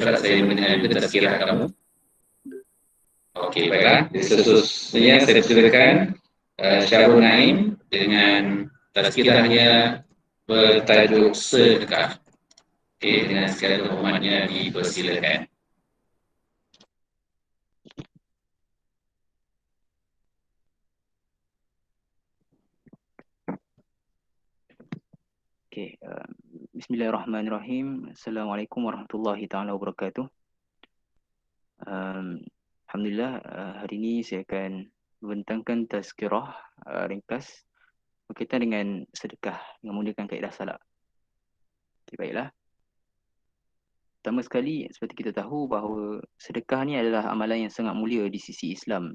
juga saya mendengar juga tazkirah kamu. Okey, baiklah. Seterusnya saya persilakan Syahrul Naim dengan tazkirahnya bertajuk Sedekah. Okey, dengan segala hormatnya dipersilakan. Okay, Bismillahirrahmanirrahim. Assalamualaikum warahmatullahi taala wabarakatuh. Alhamdulillah, hari ini saya akan membentangkan tazkirah ringkas berkaitan dengan sedekah yang menggunakan kaedah salat. Okay, baiklah. Pertama sekali, seperti kita tahu bahawa sedekah ni adalah amalan yang sangat mulia di sisi Islam.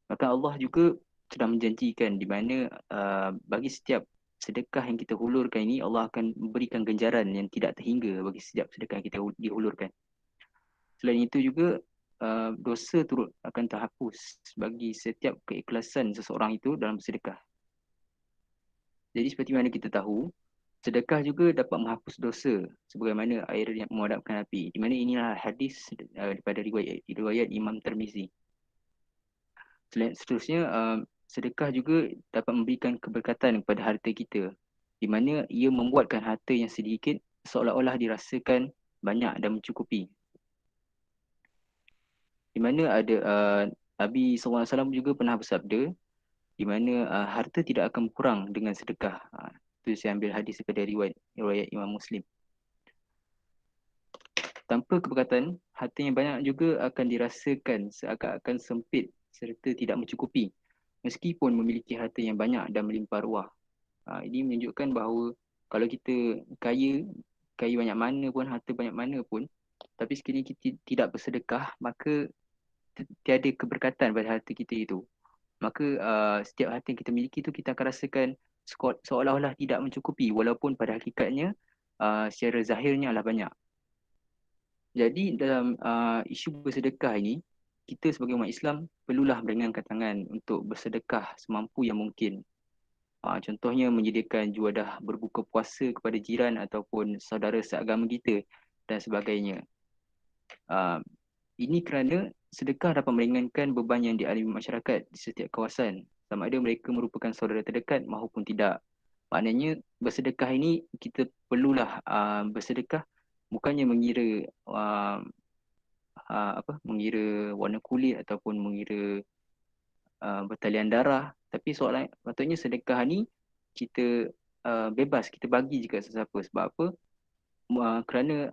Maka Allah juga sudah menjanjikan di mana bagi setiap sedekah yang kita hulurkan ini, Allah akan memberikan ganjaran yang tidak terhingga bagi setiap sedekah yang kita dihulurkan. Selain itu juga dosa turut akan terhapus bagi setiap keikhlasan seseorang itu dalam sedekah. Jadi seperti mana kita tahu, sedekah juga dapat menghapus dosa sebagaimana air yang memadamkan api. Di mana inilah hadis daripada riwayat Imam Tirmizi. Seterusnya, sedekah juga dapat memberikan keberkatan kepada harta kita, di mana ia membuatkan harta yang sedikit seolah-olah dirasakan banyak dan mencukupi. Di mana ada Nabi SAW juga pernah bersabda, di mana harta tidak akan kurang dengan sedekah. Itu saya ambil hadis daripada riwayat Imam Muslim. Tanpa keberkatan, harta yang banyak juga akan dirasakan seakan-akan sempit serta tidak mencukupi, meskipun memiliki harta yang banyak dan melimpah ruah. Ini menunjukkan bahawa kalau kita kaya banyak mana pun, harta banyak mana pun, tapi sekiranya kita tidak bersedekah, maka tiada keberkatan pada harta kita itu. Maka setiap harta yang kita miliki itu kita akan rasakan seolah-olah tidak mencukupi, walaupun pada hakikatnya secara zahirnya adalah banyak. Jadi dalam isu bersedekah ini, kita sebagai umat Islam perlulah meringankan tangan untuk bersedekah semampu yang mungkin. Contohnya menyediakan juadah berbuka puasa kepada jiran ataupun saudara seagama kita dan sebagainya. Ini kerana sedekah dapat meringankan beban yang dialami masyarakat di setiap kawasan, sama ada mereka merupakan saudara terdekat maupun tidak. Maknanya bersedekah ini kita perlulah bersedekah bukannya mengira mengira warna kulit ataupun mengira bertalian darah, tapi soalan patutnya sedekah ni kita bebas, kita bagi jika sesiapa. Sebab apa? Kerana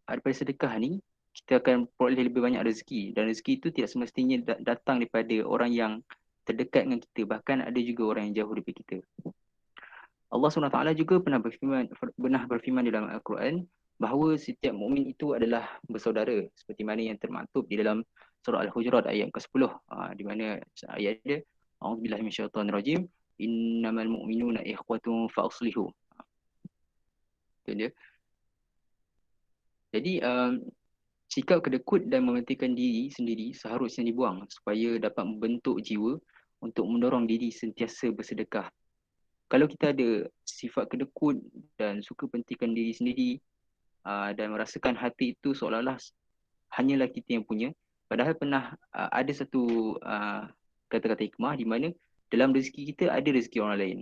daripada sedekah ni kita akan peroleh lebih banyak rezeki, dan rezeki itu tidak semestinya datang daripada orang yang terdekat dengan kita, bahkan ada juga orang yang jauh daripada kita. Allah SWT juga pernah berfirman di dalam Al-Quran bahawa setiap mukmin itu adalah bersaudara, seperti mana yang termaktub di dalam surah Al-Hujurat ayat ke-10, di mana ayat dia, A'udzubillahi minasyaitonirrajim, innamal mu'minuna ikhwatun fa'aslihu. Itu dia. Jadi sikap kedekut dan mementingkan diri sendiri seharusnya dibuang supaya dapat membentuk jiwa untuk mendorong diri sentiasa bersedekah. Kalau kita ada sifat kedekut dan suka pentingkan diri sendiri dan merasakan hati itu seolah-olah hanyalah kita yang punya, padahal pernah ada satu kata-kata hikmah di mana dalam rezeki kita ada rezeki orang lain.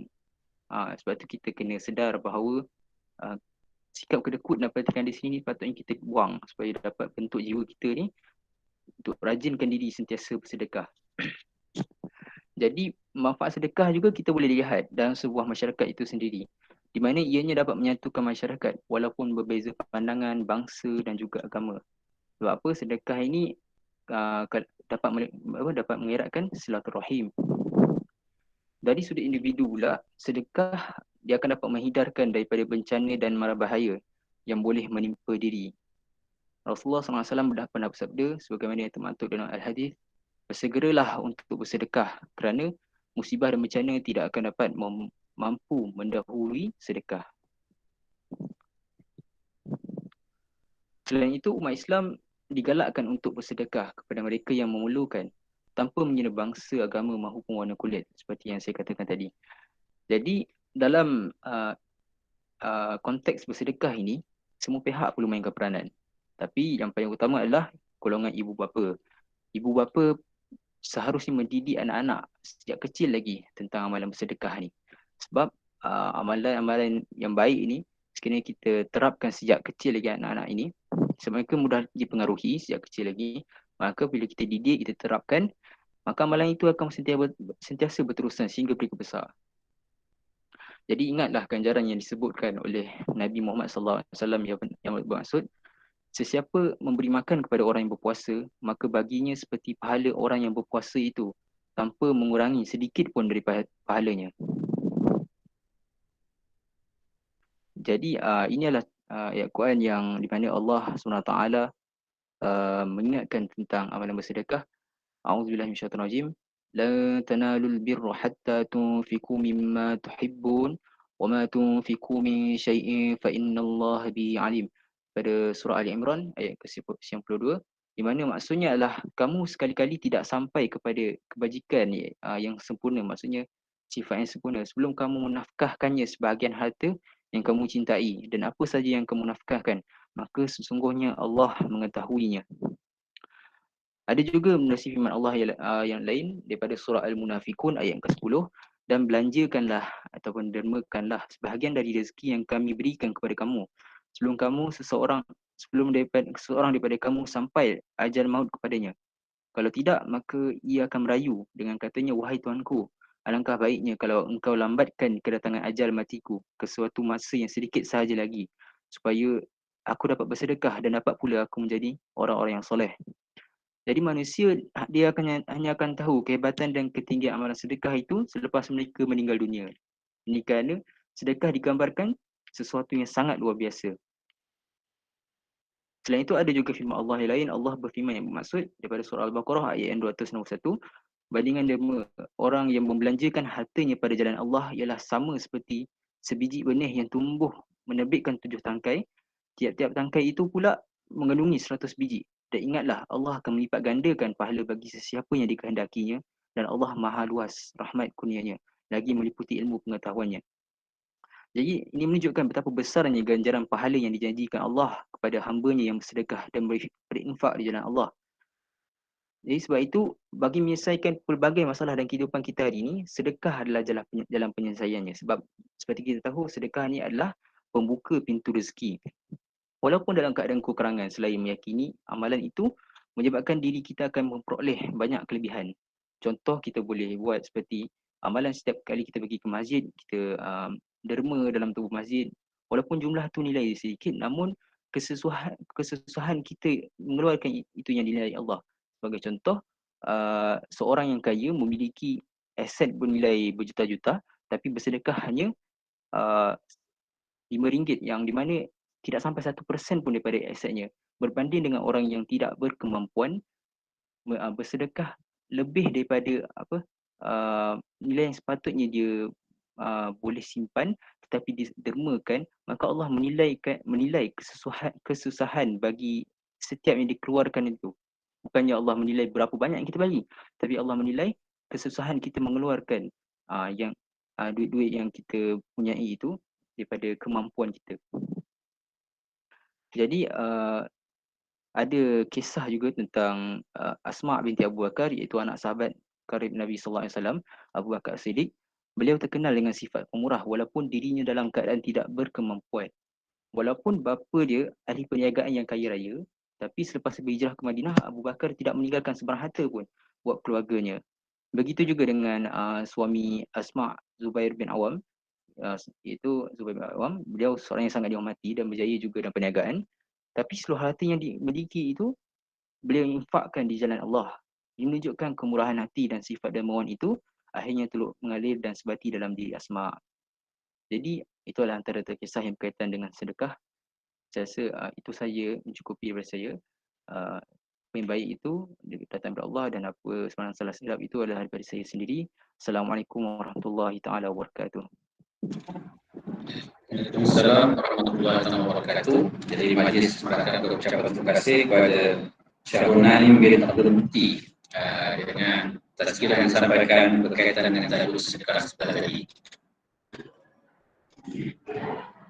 Sebab tu kita kena sedar bahawa sikap kedekut dan pentingkan diri sendiri patutnya kita buang supaya dapat bentuk jiwa kita ni untuk rajinkan diri sentiasa bersedekah. Jadi manfaat sedekah juga kita boleh lihat dalam sebuah masyarakat itu sendiri, di mana ianya dapat menyatukan masyarakat walaupun berbeza pandangan, bangsa dan juga agama. Sebab apa? Sedekah ini dapat mengeratkan silaturahim. Dari sudut individu pula, sedekah dia akan dapat menghindarkan daripada bencana dan mara bahaya yang boleh menimpa diri. Rasulullah SAW dah pernah bersabda sebagaimana yang termaktub dalam Al-Hadis, bersegeralah untuk bersedekah kerana musibah dan bencana tidak akan dapat mampu mendahului sedekah. Selain itu, umat Islam digalakkan untuk bersedekah kepada mereka yang memerlukan tanpa mengira bangsa, agama maupun warna kulit, seperti yang saya katakan tadi. Jadi dalam konteks bersedekah ini, semua pihak perlu mainkan peranan. Tapi yang paling utama adalah golongan ibu bapa. Ibu bapa seharusnya mendidik anak-anak sejak kecil lagi tentang amalan bersedekah ni. Sebab amalan-amalan yang baik ini sekiranya kita terapkan sejak kecil lagi anak-anak ini, sebab mereka mudah dipengaruhi sejak kecil lagi, maka bila kita didik, kita terapkan, maka amalan itu akan sentiasa berterusan sehingga mereka besar. Jadi ingatlah ganjaran yang disebutkan oleh Nabi Muhammad SAW yang bermaksud, sesiapa memberi makan kepada orang yang berpuasa, maka baginya seperti pahala orang yang berpuasa itu tanpa mengurangi sedikit pun daripada pahalanya. Jadi ini adalah ayat Quran yang di mana Allah SWT mengingatkan tentang amalan bersedekah. A'udzubillahi minasyaitonirrajim. La tanalul birra hatta tunfiqu mimma tuhibbun wa ma tunfiqu min syai'in fa innallaha bihi alim. Pada surah Ali Imran ayat ke-92, di mana maksudnya adalah kamu sekali-kali tidak sampai kepada kebajikan yang sempurna, maksudnya sifat yang sempurna sebelum kamu menafkahkannya sebahagian harta yang kamu cintai, dan apa saja yang kamu nafkahkan, maka sesungguhnya Allah mengetahuinya. Ada juga menerusi firman Allah yang lain daripada surah Al-Munafikun ayat ke-10, dan belanjakanlah ataupun dermakanlah sebahagian dari rezeki yang kami berikan kepada kamu sebelum seseorang daripada kamu sampai ajal maut kepadanya. Kalau tidak, maka ia akan merayu dengan katanya, wahai Tuanku, alangkah baiknya kalau engkau lambatkan kedatangan ajal matiku ke suatu masa yang sedikit sahaja lagi, supaya aku dapat bersedekah dan dapat pula aku menjadi orang-orang yang soleh. Jadi manusia dia hanya akan tahu kehebatan dan ketinggian amalan sedekah itu selepas mereka meninggal dunia. Ini kerana sedekah digambarkan sesuatu yang sangat luar biasa. Selain itu ada juga firman Allah yang lain. Allah berfirman yang bermaksud daripada surah Al-Baqarah ayat yang 261. Bandingan derma orang yang membelanjakan hartanya pada jalan Allah ialah sama seperti sebiji benih yang tumbuh menerbitkan 7 tangkai. Tiap-tiap tangkai itu pula mengandungi 100 biji. Dan ingatlah, Allah akan melipat gandakan pahala bagi sesiapa yang dikehendakinya, dan Allah maha luas rahmat kurnianya, lagi meliputi ilmu pengetahuannya. Jadi ini menunjukkan betapa besarnya ganjaran pahala yang dijanjikan Allah kepada hamba-Nya yang bersedekah dan berinfak di jalan Allah. Jadi sebab itu, bagi menyelesaikan pelbagai masalah dalam kehidupan kita hari ini, sedekah adalah jalan penyelesaiannya. Sebab seperti kita tahu, sedekah ni adalah pembuka pintu rezeki. Walaupun dalam keadaan kekurangan, selain meyakini amalan itu menyebabkan diri kita akan memperoleh banyak kelebihan. Contoh, kita boleh buat seperti amalan setiap kali kita pergi ke masjid, kita derma dalam tubuh masjid. Walaupun jumlah tu nilai sedikit, namun kesesuaian kita mengeluarkan itu yang dinilai Allah. Sebagai contoh, seorang yang kaya memiliki aset bernilai berjuta-juta, tapi bersedekah hanya RM5, yang di mana tidak sampai 1% pun daripada asetnya, berbanding dengan orang yang tidak berkemampuan bersedekah lebih daripada nilai yang sepatutnya dia boleh simpan, tetapi didermakan, maka Allah menilai kesusahan bagi setiap yang dikeluarkan itu. Bukannya Allah menilai berapa banyak yang kita bagi, tapi Allah menilai kesusahan kita mengeluarkan yang duit-duit yang kita punyai itu daripada kemampuan kita. Jadi ada kisah juga tentang Asma' binti Abu Bakar, iaitu anak sahabat karib Nabi SAW, Abu Bakar Siddiq. Beliau terkenal dengan sifat pemurah walaupun dirinya dalam keadaan tidak berkemampuan. Walaupun bapa dia ahli perniagaan yang kaya raya, tapi selepas berhijrah ke Madinah, Abu Bakar tidak meninggalkan sebarang harta pun buat keluarganya. Begitu juga dengan suami Asma', Zubair bin Awam, iaitu Zubair bin Awam. Beliau seorang yang sangat dihormati dan berjaya juga dalam perniagaan. Tapi seluruh harta yang dimiliki itu beliau infakkan di jalan Allah. Ini menunjukkan kemurahan hati dan sifat dermawan itu akhirnya teluk mengalir dan sebati dalam diri Asma'. Jadi itulah antara kisah yang berkaitan dengan sedekah. Saya rasa itu saja mencukupi daripada saya. Apa yang baik itu datang daripada Allah, dan apa sebarang salah silap itu adalah daripada saya sendiri. Assalamualaikum warahmatullahi taala wabarakatuh. Waalaikumsalam warahmatullahi wabarakatuh. Jadi majlis sepakat berucapkan terima kasih kepada Syahrul Naim bin Abdul Mukti dengan tazkirah yang disampaikan berkaitan dengan tadabur sedekah tadi.